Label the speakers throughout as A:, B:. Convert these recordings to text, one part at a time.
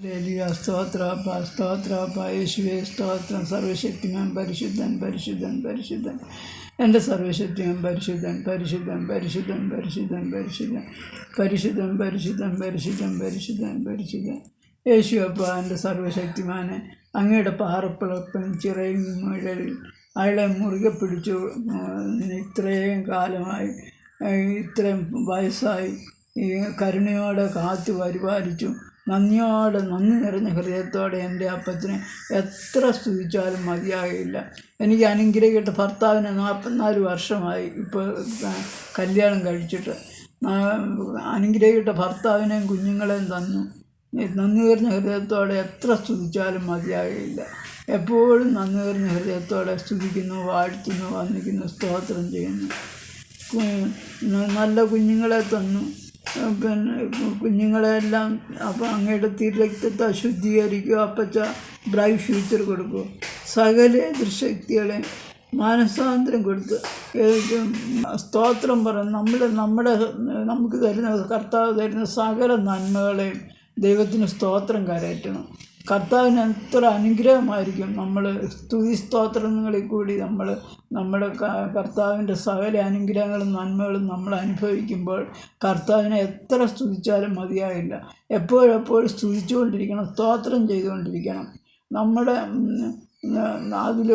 A: Hallelujah. സ്തോത്രപ്പ സ്തോത്രപ്പ യേശുവേ സ്തോത്രം. സർവശക്തിമാൻ പരിശുദ്ധൻ പരിശുദ്ധൻ പരിശുദ്ധൻ. എൻ്റെ സർവശക്തിമാൻ പരിശുദ്ധൻ പരിശുദ്ധൻ പരിശുദ്ധൻ പരിശുദ്ധൻ പരിശുദ്ധൻ പരിശുദ്ധൻ പരിശുദ്ധൻ പരിശുദ്ധൻ പരിശുദ്ധൻ പരിശുദ്ധൻ. യേശുവപ്പ എൻ്റെ സർവശക്തിമാനെ, അങ്ങയുടെ പാറപ്പിളപ്പൻ ചിറയും മുഴലിൽ അയാളെ മുറുകെ പിടിച്ചു. ഇത്രയും കാലമായി, ഇത്രയും വയസ്സായി ഈ കരുണയോടെ കാത്തു പരിപാലിച്ചു. നന്ദി നിറഞ്ഞ ഹൃദയത്തോടെ എൻ്റെ അപ്പച്ചനെ എത്ര സ്തുതിച്ചാലും മതിയാകില്ല. എനിക്ക് അനുഗ്രഹിക്കട്ട ഭർത്താവിനെ 44 വർഷമായി ഇപ്പോൾ കല്യാണം കഴിച്ചിട്ട്. അനുഗ്രഹിക്കട്ട ഭർത്താവിനെയും കുഞ്ഞുങ്ങളെയും തന്നു. നന്ദി നിറഞ്ഞ ഹൃദയത്തോടെ എത്ര സ്തുതിച്ചാലും മതിയാകില്ല. എപ്പോഴും നന്ദി നിറഞ്ഞ ഹൃദയത്തോടെ സ്തുതിക്കുന്നു, വാഴ്ത്തുന്നു, വന്ദിക്കുന്നു, സ്തോത്രം ചെയ്യുന്നു. നല്ല കുഞ്ഞുങ്ങളെ തന്നു. പിന്നെ കുഞ്ഞുങ്ങളെല്ലാം അപ്പോൾ അങ്ങയുടെ തിരക്തത്തെ ശുദ്ധീകരിക്കുക. അപ്പച്ച ബ്രൈറ്റ് ഫ്യൂച്ചർ കൊടുക്കുക. സകല ദൃശക്തികളെ മാനസാന്തരം കൊടുത്ത് സ്തോത്രം പറഞ്ഞ് നമുക്ക് തരുന്ന കർത്താവ് തരുന്ന സകല നന്മകളെയും ദൈവത്തിന് സ്തോത്രം കരയറ്റണം. കർത്താവിന് എത്ര അനുഗ്രഹമായിരിക്കും നമ്മൾ സ്തുതി സ്തോത്രങ്ങളിൽ കൂടി നമ്മുടെ കർത്താവിൻ്റെ സകല അനുഗ്രഹങ്ങളും നന്മകളും നമ്മൾ അനുഭവിക്കുമ്പോൾ കർത്താവിനെ എത്ര സ്തുതിച്ചാലും മതിയാകില്ല. എപ്പോഴെപ്പോഴും സ്തുതിച്ചുകൊണ്ടിരിക്കണം, സ്തോത്രം ചെയ്തുകൊണ്ടിരിക്കണം. നമ്മുടെ അതിൽ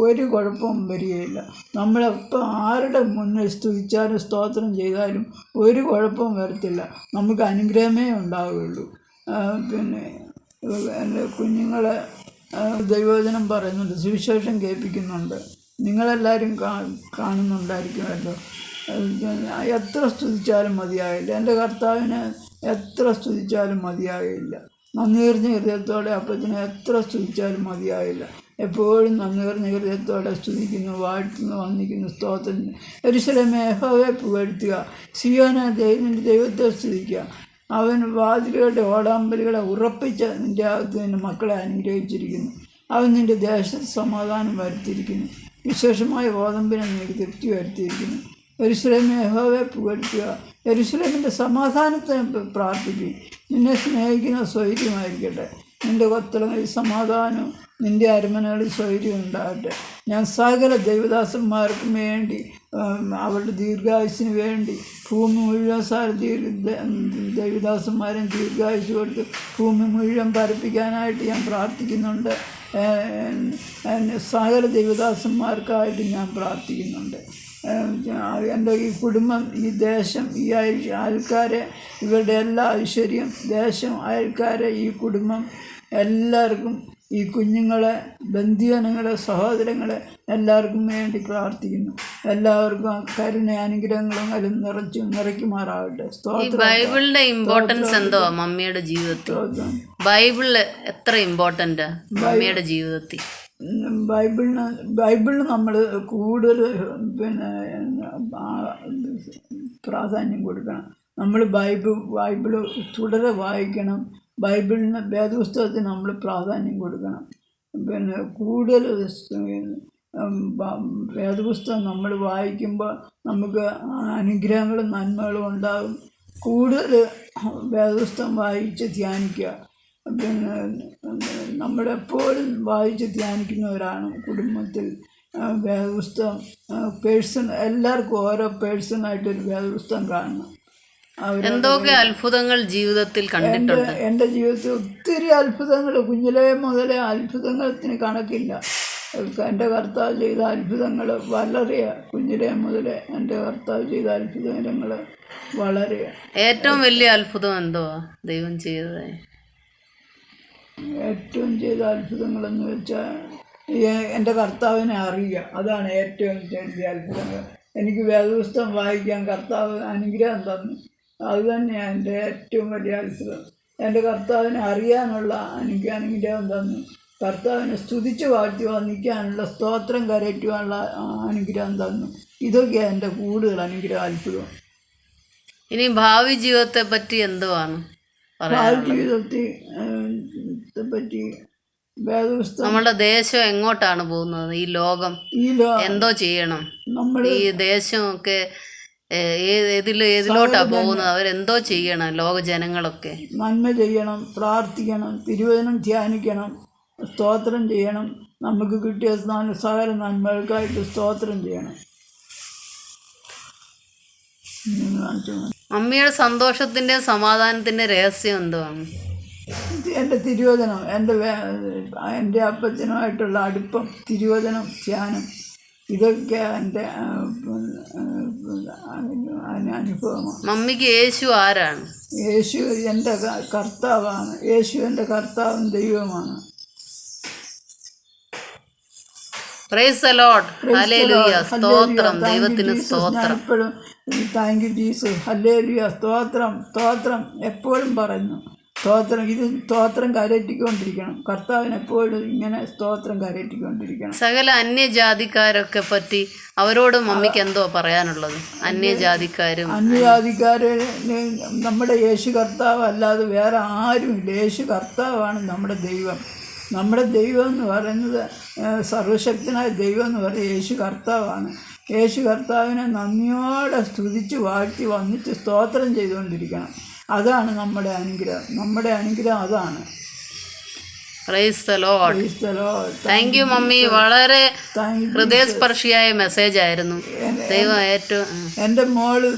A: ഒരു കുഴപ്പവും വരികയില്ല. നമ്മളെപ്പോൾ ആരുടെ മുന്നിൽ സ്തുതിച്ചാലും സ്തോത്രം ചെയ്താലും ഒരു കുഴപ്പവും വരത്തില്ല. നമുക്ക് അനുഗ്രഹമേ ഉണ്ടാവുകയുള്ളൂ. പിന്നെ എൻ്റെ കുഞ്ഞുങ്ങളെ ദൈവവചനം പറയുന്നുണ്ട്, സുവിശേഷം കേൾപ്പിക്കുന്നുണ്ട്. നിങ്ങളെല്ലാവരും കാണുന്നുണ്ടായിരിക്കുമല്ലോ. എത്ര സ്തുതിച്ചാലും മതിയാകില്ല. എൻ്റെ കർത്താവിനെ എത്ര സ്തുതിച്ചാലും മതിയാകില്ല. നന്ദി നിറഞ്ഞ ഹൃദയത്തോടെ അപ്പച്ചനെ എത്ര സ്തുതിച്ചാലും മതിയാകില്ല. എപ്പോഴും നന്ദി നിറഞ്ഞ ഹൃദയത്തോടെ സ്തുതിക്കുന്നു, വാഴ്ത്തുന്നു, വന്ദിക്കുന്നു, സ്തോത്രം. യെരൂശലേമേ യഹോവയെ പുകഴ്ത്തുക, സിയോനെ ദൈവത്തെ സ്തുതിക്കുക. അവൻ വാതിലുകളുടെ ഓടാമ്പലുകളെ ഉറപ്പിച്ച് നിൻ്റെ അകത്ത് നിൻ്റെ മക്കളെ അനുഗ്രഹിച്ചിരിക്കുന്നു. അവൻ നിൻ്റെ ദേശത്ത് സമാധാനം വരുത്തിയിരിക്കുന്നു. വിശേഷമായ ഗോതമ്പിനെ നിനക്ക് തൃപ്തി വരുത്തിയിരിക്കുന്നു. യെരൂശലേമേ യഹോവയെ പുകഴ്ത്തുക, യെരൂശലേമിൻ്റെ സമാധാനത്തെ പ്രാർത്ഥിക്കും. നിന്നെ സ്നേഹിക്കുന്ന സ്വൈര്യമായിരിക്കട്ടെ. നിൻ്റെ കൊത്തളങ്ങളിൽ സമാധാനവും നിൻ്റെ അരമനകളിൽ സ്വൈര്യം ഉണ്ടാകട്ടെ. ഞാൻ സകല ദൈവദാസന്മാർക്കും വേണ്ടി, അവരുടെ ദീർഘായുസിന് വേണ്ടി ഭൂമി മുഴുവൻ ദൈവദാസന്മാരും ദീർഘായുസ് കൊടുത്ത് ഭൂമി മുഴുവൻ പരപ്പിക്കാനായിട്ട് ഞാൻ പ്രാർത്ഥിക്കുന്നുണ്ട്. സകല ദൈവദാസന്മാർക്കായിട്ട് ഞാൻ പ്രാർത്ഥിക്കുന്നുണ്ട്. എൻ്റെ ഈ കുടുംബം, ഈ ദേശം, ഈ അയൽക്കാരെ, ഇവരുടെ എല്ലാ ഐശ്വര്യം, ദേശം, അയൽക്കാരെ, ഈ കുടുംബം, എല്ലാവർക്കും, ഈ കുഞ്ഞുങ്ങളെ, ബന്ധുജനങ്ങളെ, സഹോദരങ്ങളെ എല്ലാവർക്കും വേണ്ടി പ്രാർത്ഥിക്കുന്നു. എല്ലാവർക്കും കരുണ അനുഗ്രഹങ്ങളും അതിലും നിറയ്ക്കുമാറാവട്ടെ.
B: ബൈബിളിന്റെ ഇമ്പോർട്ടൻസ് എന്തോ മമ്മിയുടെ ജീവിതത്തിൽ? ബൈബിളില് എത്ര ഇമ്പോർട്ടൻ്റ് മമ്മിയുടെ ജീവിതത്തിൽ?
A: ബൈബിളിന് നമ്മൾ കൂടുതൽ പിന്നെ പ്രാധാന്യം കൊടുക്കണം. നമ്മൾ ബൈബിള് തുടരെ വായിക്കണം. ബൈബിളിന്, വേദപുസ്തകത്തിന് നമ്മൾ പ്രാധാന്യം കൊടുക്കണം. പിന്നെ കൂടുതൽ വേദപുസ്തകം നമ്മൾ വായിക്കുമ്പോൾ നമുക്ക് അനുഗ്രഹങ്ങളും നന്മകളും ഉണ്ടാകും. കൂടുതൽ വേദപുസ്തകം വായിച്ച് ധ്യാനിക്കുക. പിന്നെ നമ്മളെപ്പോഴും വായിച്ച് ധ്യാനിക്കുന്നവരാണ് കുടുംബത്തിൽ. വേദപുസ്തകം എല്ലാവർക്കും ഓരോ പേഴ്സണായിട്ടൊരു വേദപുസ്തകം കാണണം.
B: എന്തൊക്കെ അത്ഭുതങ്ങൾ ജീവിതത്തിൽ കണ്ടിട്ടുണ്ട്?
A: എൻ്റെ ജീവിതത്തിൽ ഒത്തിരി അത്ഭുതങ്ങൾ, കുഞ്ഞിലേ മുതലേ അത്ഭുതത്തിന് കണക്കില്ല. എൻ്റെ കർത്താവ് ചെയ്ത അത്ഭുതങ്ങൾ വളരെ, കുഞ്ഞിലേ മുതലേ എൻ്റെ കർത്താവ് ചെയ്ത അത്ഭുതങ്ങൾ വളരെ.
B: ഏറ്റവും വലിയ അത്ഭുതം എന്തോ ദൈവം ചെയ്തത്?
A: ഏറ്റവും ചെയ്ത അത്ഭുതങ്ങളെന്ന് വെച്ചാൽ എൻ്റെ കർത്താവിനെ അറിയുക, അതാണ് ഏറ്റവും വലിയ അത്ഭുതങ്ങൾ. എനിക്ക് വേദപുസ്തകം വായിക്കാൻ കർത്താവ് അനുഗ്രഹം തന്നു. അതുതന്നെയാണ് എൻ്റെ ഏറ്റവും വലിയ അത്ഭുതം. എൻ്റെ കർത്താവിനെ അറിയാനുള്ള എനിക്ക് അനുഗ്രഹം തന്നു. കർത്താവിനെ സ്തുതിച്ച് വാഴ്ത്തി വന്ദിക്കാനുള്ള, സ്തോത്രം കരയറ്റുവാനുള്ള അനുഗ്രഹം തന്നു. ഇതൊക്കെയാണ് എൻ്റെ കൂടുതൽ അനുഗ്രഹം, അത്ഭുതം.
B: ഇനി ഭാവി ജീവിതത്തെ പറ്റി എന്തുവാണ്?
A: ഭാവി ജീവിതത്തെ പറ്റി വേദപുസ്തകം,
B: നമ്മുടെ ദേശം എങ്ങോട്ടാണ് പോകുന്നത്? ഈ ലോകം എന്തോ ചെയ്യണം? ഈ ദേശമൊക്കെ ഏതിലോട്ടാ പോകുന്നത്? അവരെന്തോ ചെയ്യണം ലോക ജനങ്ങളൊക്കെ?
A: നന്മ ചെയ്യണം, പ്രാർത്ഥിക്കണം, തിരുവചനം ധ്യാനിക്കണം, സ്തോത്രം ചെയ്യണം. നമുക്ക് കിട്ടിയ സകല നന്മകൾക്കായിട്ട് സ്തോത്രം ചെയ്യണം.
B: മമ്മിയുടെ സന്തോഷത്തിൻ്റെ സമാധാനത്തിൻ്റെ രഹസ്യം എന്തുവാണ്?
A: എൻ്റെ തിരുവചനം, എൻ്റെ അപ്പച്ചനുമായിട്ടുള്ള അടുപ്പം, തിരുവചനം, ധ്യാനം, ഇതൊക്കെ എൻ്റെ അനുഭവമാണ്.
B: മമ്മിക്ക് യേശു ആരാണ്?
A: യേശു എൻ്റെ കർത്താവാണ്. യേശു എൻ്റെ കർത്താവും ദൈവമാണ്.
B: Praise the Lord. ഹല്ലേലൂയ. സ്തോത്രം, ദൈവത്തിന് സ്തോത്രം.
A: എപ്പോഴും താങ്ക് യു ജീസസ്, ഹല്ലേലൂയ, സ്തോത്രം, സ്തോത്രം എപ്പോഴും പറയുന്നു. സ്തോത്രം, ഇത് സ്തോത്രം കരയറ്റിക്കൊണ്ടിരിക്കണം. കർത്താവിന് എപ്പോഴും ഇങ്ങനെ സ്തോത്രം കരയറ്റിക്കൊണ്ടിരിക്കണം.
B: സകല അന്യജാതിക്കാരൊക്കെ പറ്റി അവരോട് മമ്മിക്ക് എന്തോ പറയാനുള്ളത്? അന്യജാതിക്കാര്
A: നമ്മുടെ യേശു കർത്താവ് അല്ലാതെ വേറെ ആരുമില്ല. യേശു കർത്താവാണ് നമ്മുടെ ദൈവം. നമ്മുടെ ദൈവം എന്ന് പറയുന്നത്, സർവശക്തനായ ദൈവം എന്ന് പറയുന്നത് യേശു കർത്താവാണ്. യേശു കർത്താവിനെ നന്ദിയോടെ സ്തുതിച്ച് വാഴ്ത്തി വന്നിട്ട് സ്തോത്രം ചെയ്തുകൊണ്ടിരിക്കണം. അതാണ് നമ്മുടെ അനുഗ്രഹം. നമ്മുടെ അനുഗ്രഹം അതാണ്.
B: Praise the Lord. Thank you mummy. വളരെ ഹൃദയസ്പർശിയായ മെസ്സേജ് ആയിരുന്നു. ദൈവം ഏറ്റവും
A: എൻ്റെ മോള്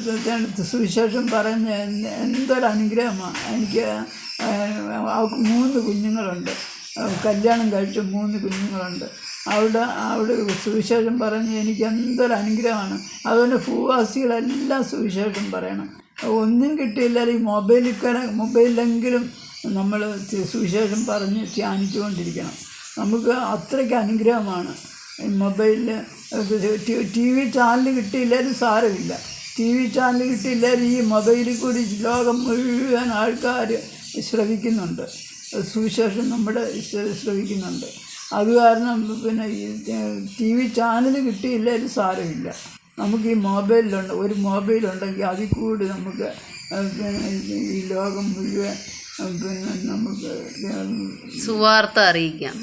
A: സുവിശേഷം പറഞ്ഞ എന്തൊരു അനുഗ്രഹമാണ്. എനിക്ക് അവൾക്ക് 3 കുഞ്ഞുങ്ങളുണ്ട്. കല്യാണം കഴിച്ച 3 കുഞ്ഞുങ്ങളുണ്ട്. അവിടെ സുവിശേഷം പറഞ്ഞ് എനിക്ക് എന്തൊരു അനുഗ്രഹമാണ്. അതുകൊണ്ട് ഭൂവാസികളെല്ലാം സുവിശേഷം പറയണം. ഒന്നും കിട്ടിയില്ല, ഈ മൊബൈലിലെങ്കിലും നമ്മൾ സുവിശേഷം പറഞ്ഞ് ധ്യാനിച്ചുകൊണ്ടിരിക്കണം. നമുക്ക് അത്രയ്ക്ക് അനുഗ്രഹമാണ്. മൊബൈലിൽ ടി വി ചാനൽ കിട്ടിയില്ലാലും സാരമില്ല. ടി വി ചാനൽ കിട്ടിയില്ലാലും ഈ മൊബൈലിൽ കൂടി ലോകം മുഴുവൻ ആൾക്കാർ ശ്രവിക്കുന്നുണ്ട്. സുവിശേഷം നമ്മുടെ ശ്രവിക്കുന്നുണ്ട്. അത് കാരണം പിന്നെ ഈ ടി വി ചാനൽ കിട്ടിയില്ലാലും സാരമില്ല. നമുക്ക് ഈ മൊബൈലിലുണ്ട്, ഒരു മൊബൈലുണ്ടെങ്കിൽ അതിൽ കൂടി നമുക്ക് ഈ ലോകം മുഴുവൻ പിന്നെ നമുക്ക്
B: സുവാർത്ത അറിയിക്കാം,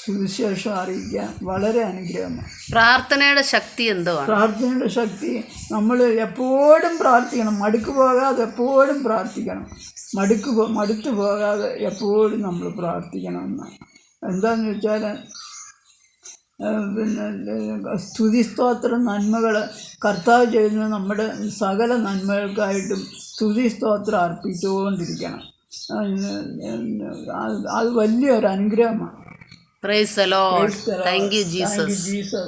A: സുവിശേഷം അറിയിക്കാം. വളരെ അനുഗ്രഹമാണ്.
B: പ്രാർത്ഥനയുടെ ശക്തി എന്തുവാണ്?
A: പ്രാർത്ഥനയുടെ ശക്തി, നമ്മൾ എപ്പോഴും പ്രാർത്ഥിക്കണം. മടുക്ക് പോകാതെ എപ്പോഴും പ്രാർത്ഥിക്കണം. മടുത്തു പോകാതെ എപ്പോഴും നമ്മൾ പ്രാർത്ഥിക്കണം എന്നാണ്. എന്താണെന്ന് വെച്ചാൽ പിന്നെ സ്തുതി, സ്തോത്രം, നന്മകൾ കർത്താവ് ചെയ്യുന്നത് നമ്മുടെ സകല നന്മകൾക്കായിട്ടും സ്തുതി സ്തോത്രം അർപ്പിച്ചുകൊണ്ടിരിക്കണം. അത് വലിയൊരു അനുഗ്രഹമാണ്.
B: Praise the Lord. Thank you Jesus.